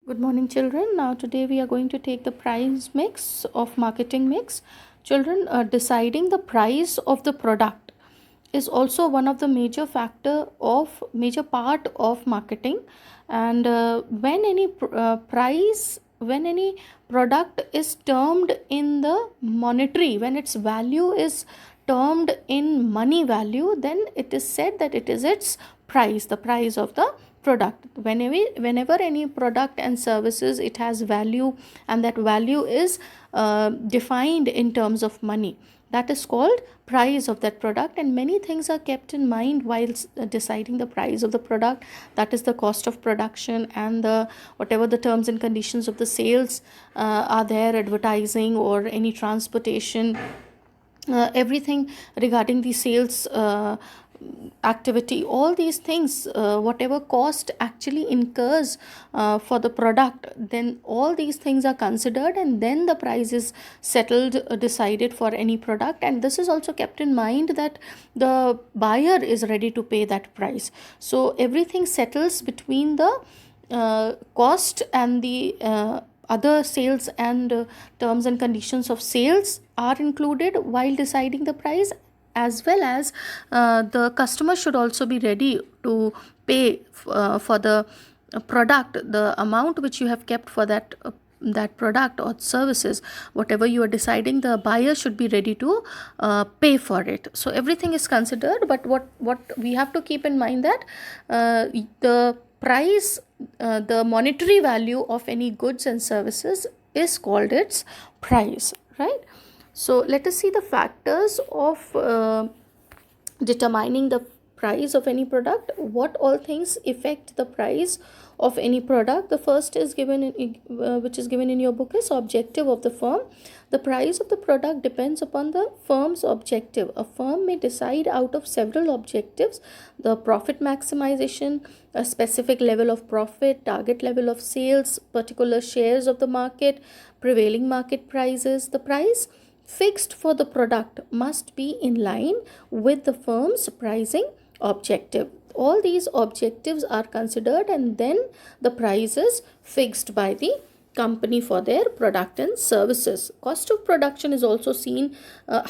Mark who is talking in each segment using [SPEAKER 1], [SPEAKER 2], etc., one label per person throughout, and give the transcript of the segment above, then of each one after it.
[SPEAKER 1] Good morning, children. Now, today we are going to take the price mix of marketing mix. Children, deciding the price of the product is also one of the major part of marketing. And when any product is termed in the monetary, when its value is termed in money value, then it is said that it is its price, the price of the product. Whenever any product and services, it has value, and that value is defined in terms of money, that is called price of that product. And many things are kept in mind while deciding the price of the product. That is the cost of production, and the whatever the terms and conditions of the sales are there, advertising or any transportation, everything regarding the sales activity, all these things, whatever cost actually incurs for the product, then all these things are considered, and then the price is settled, decided for any product. And this is also kept in mind that the buyer is ready to pay that price. So everything settles between the cost and the other sales, and terms and conditions of sales are included while deciding the price, as well as the customer should also be ready to pay for the product, the amount which you have kept for that product or services. Whatever you are deciding, the buyer should be ready to pay for it. So everything is considered, but what we have to keep in mind that the price, the monetary value of any goods and services is called its price, right? So let us see the factors of determining the price of any product. What all things affect the price of any product? The first is which is given in your book, is objective of the firm. The price of the product depends upon the firm's objective. A firm may decide out of several objectives: the profit maximization, a specific level of profit, target level of sales, particular shares of the market, prevailing market prices. The price fixed for the product must be in line with the firm's pricing objective. All these objectives are considered, and then the price is fixed by the company for their product and services. Cost of production is also seen,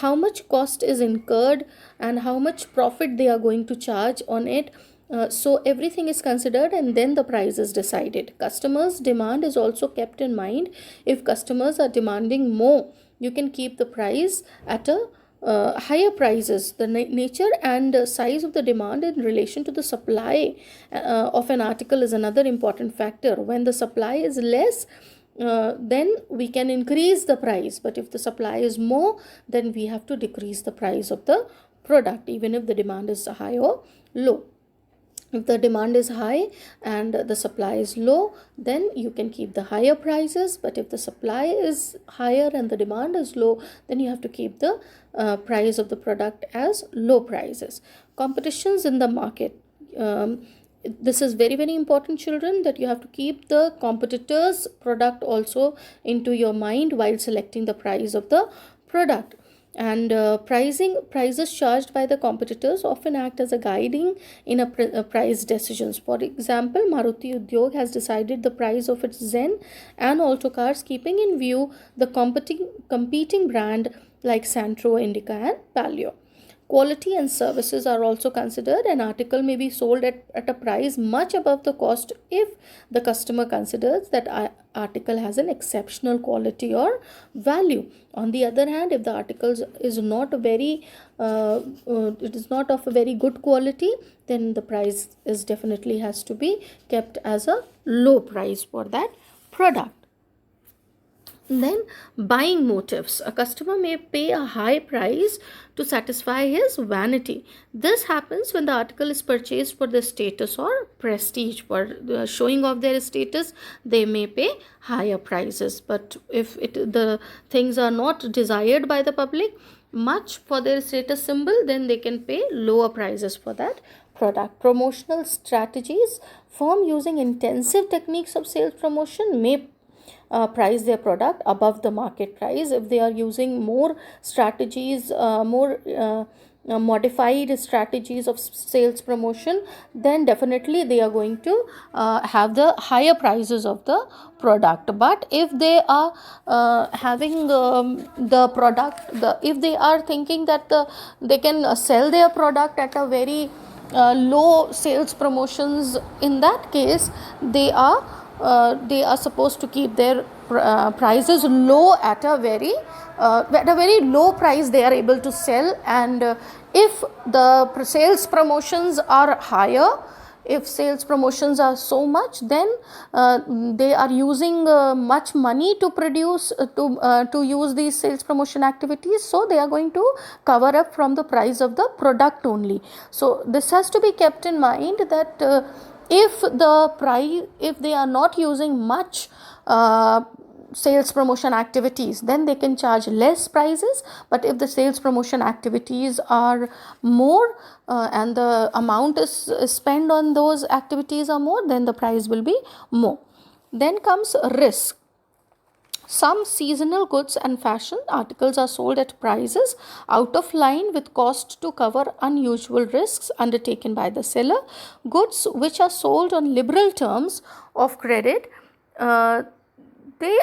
[SPEAKER 1] how much cost is incurred and how much profit they are going to charge on it. So everything is considered, and then the price is decided. Customers' demand is also kept in mind. If customers are demanding more, you can keep the price at a higher prices. The nature and size of the demand in relation to the supply of an article is another important factor. When the supply is less, then we can increase the price, but if the supply is more, then we have to decrease the price of the product, even if the demand is high or low. If the demand is high and the supply is low, then you can keep the higher prices. But if the supply is higher and the demand is low, then you have to keep the price of the product as low prices. Competitions in the market. This is very, very important, children, that you have to keep the competitor's product also into your mind while selecting the price of the product. And prices charged by the competitors often act as a guiding in a price decisions. For example, Maruti Udyog has decided the price of its Zen and Alto cars, keeping in view the competing brand like Santro, Indica and Palio. Quality and services are also considered. An article may be sold at a price much above the cost if the customer considers that article has an exceptional quality or value. On the other hand, if the article is not it is not of a very good quality, then the price is definitely has to be kept as a low price for that product. Then, buying motives. A customer may pay a high price to satisfy his vanity. This happens when the article is purchased for the status or prestige. For the showing of their status, they may pay higher prices. But if the things are not desired by the public much for their status symbol, then they can pay lower prices for that product. Promotional strategies. Firm using intensive techniques of sales promotion may price their product above the market price. If they are using more strategies, more modified strategies of sales promotion, then definitely they are going to have the higher prices of the product. But if they are having the product, if they are thinking that they can sell their product at a very low sales promotions, in that case they are supposed to keep their prices low at a very low price they are able to sell. And if the sales promotions are higher, if sales promotions are so much, then they are using much money to produce to use these sales promotion activities, so they are going to cover up from the price of the product only. So this has to be kept in mind, that if they are not using much sales promotion activities, then they can charge less prices. But if the sales promotion activities are more and the amount is spent on those activities are more, then the price will be more. Then comes risk. Some seasonal goods and fashion articles are sold at prices out of line with cost to cover unusual risks undertaken by the seller. Goods which are sold on liberal terms of credit, they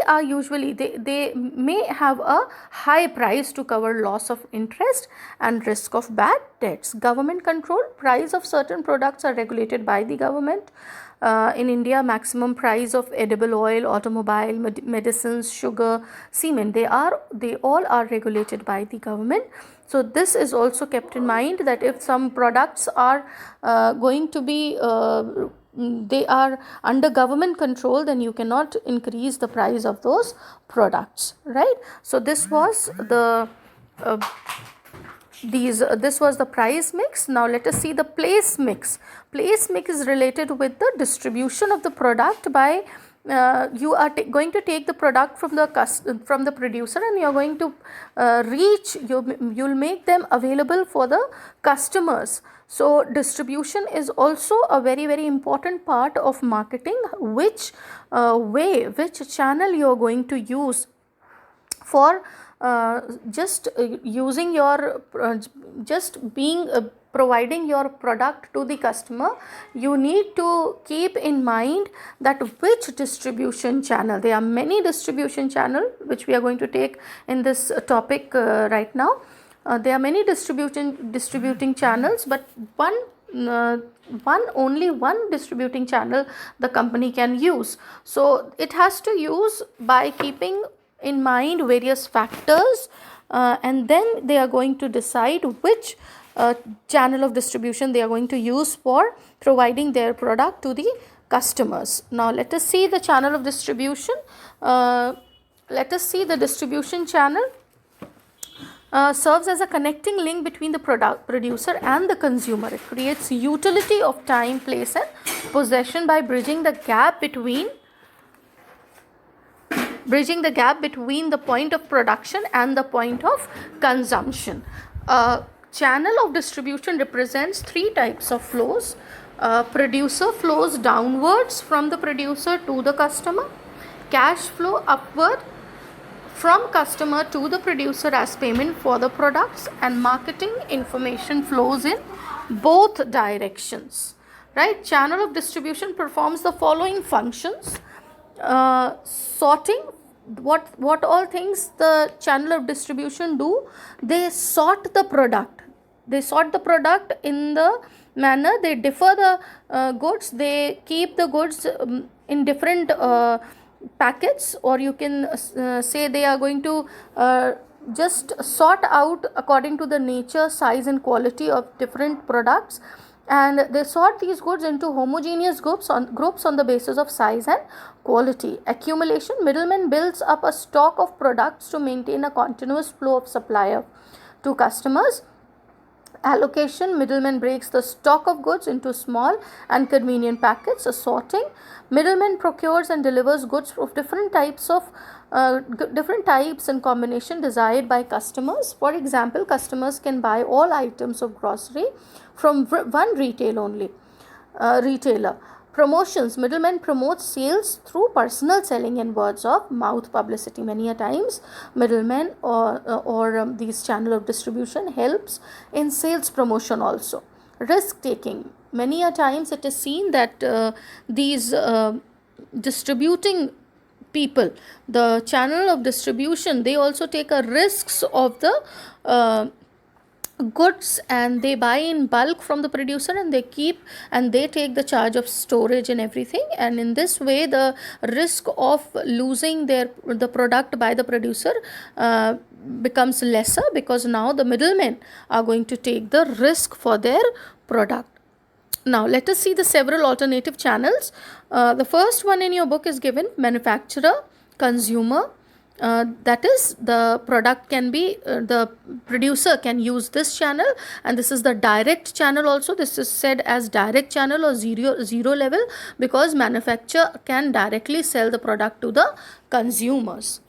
[SPEAKER 1] are usually, they may have a high price to cover loss of interest and risk of bad debts. Government control. Price of certain products are regulated by the government. In India, maximum price of edible oil, automobile, medicines, sugar, cement, they all are regulated by the government. So this is also kept in mind, that if some products are going to be they are under government control, then you cannot increase the price of those products, right? So this was the this was the price mix. Now let us see the place mix. Place mix is related with the distribution of the product by you are going to take the product from the producer, and you are going to you'll make them available for the customers. So distribution is also a very, very important part of marketing. Which which channel you are going to use for just using your just being providing your product to the customer. You need to keep in mind that which distribution channel. There are many distribution channel which we are going to take in this topic right now. There are many distributing channels, but only one distributing channel the company can use. So it has to use by keeping in mind various factors, and then they are going to decide which channel of distribution they are going to use for providing their product to the customers. Now let us see the channel of distribution. Let us see the distribution channel. Serves as a connecting link between the producer and the consumer. It creates utility of time, place and possession by bridging the gap between the point of production and the point of consumption. Channel of distribution represents three types of flows. Producer flows downwards from the producer to the customer. Cash flow upward from customer to the producer as payment for the products. And marketing information flows in both directions, right? Channel of distribution performs the following functions. Sorting. What all things the channel of distribution do? They sort the product. They sort the product in the manner, they differ the goods, they keep the goods in different packets, or you can say they are going to just sort out according to the nature, size and quality of different products, and they sort these goods into homogeneous groups on the basis of size and quality. Accumulation. Middleman builds up a stock of products to maintain a continuous flow of supply to customers. Allocation. Middleman breaks the stock of goods into small and convenient packets. Sorting. Middleman procures and delivers goods of different types and combination desired by customers. For example, customers can buy all items of grocery from one retailer. Promotions. Middlemen promote sales through personal selling and words of mouth publicity. Many a times middlemen or these channel of distribution helps in sales promotion also. Risk taking. Many a times it is seen that these distributing people, the channel of distribution, they also take a risks of the goods, and they buy in bulk from the producer, and they keep and they take the charge of storage and everything, and in this way the risk of losing the product by the producer becomes lesser, because now the middlemen are going to take the risk for their product. Now let us see the several alternative channels. The first one in your book is given manufacturer, consumer. That is, the product can be the producer can use this channel, and this is the direct channel also. This is said as direct channel or zero level, because manufacturer can directly sell the product to the consumers.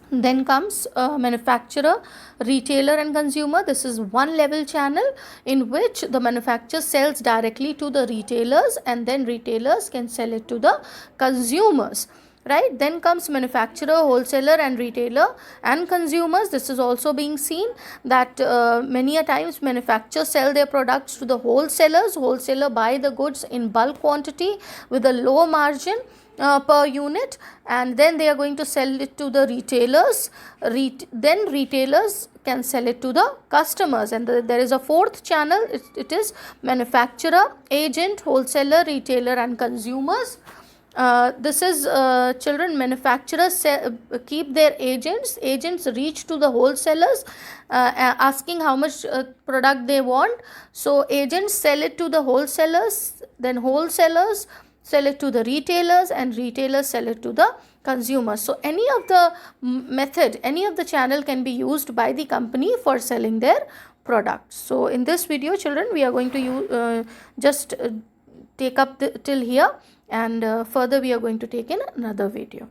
[SPEAKER 1] Then comes manufacturer, retailer and consumer. This is one level channel in which the manufacturer sells directly to the retailers, and then retailers can sell it to the consumers. Right. Then comes manufacturer, wholesaler and retailer and consumers. This is also being seen that many a times manufacturers sell their products to the wholesalers. Wholesaler buy the goods in bulk quantity with a low margin per unit, and then they are going to sell it to the retailers. Then retailers can sell it to the customers, and there is a fourth channel. It is manufacturer, agent, wholesaler, retailer and consumers. This is children, manufacturers keep their agents reach to the wholesalers asking how much product they want. So agents sell it to the wholesalers, then wholesalers sell it to the retailers, and retailers sell it to the consumers. So any of the method, any of the channel can be used by the company for selling their products. So in this video children, we are going to just take up till here, and further we are going to take in another video.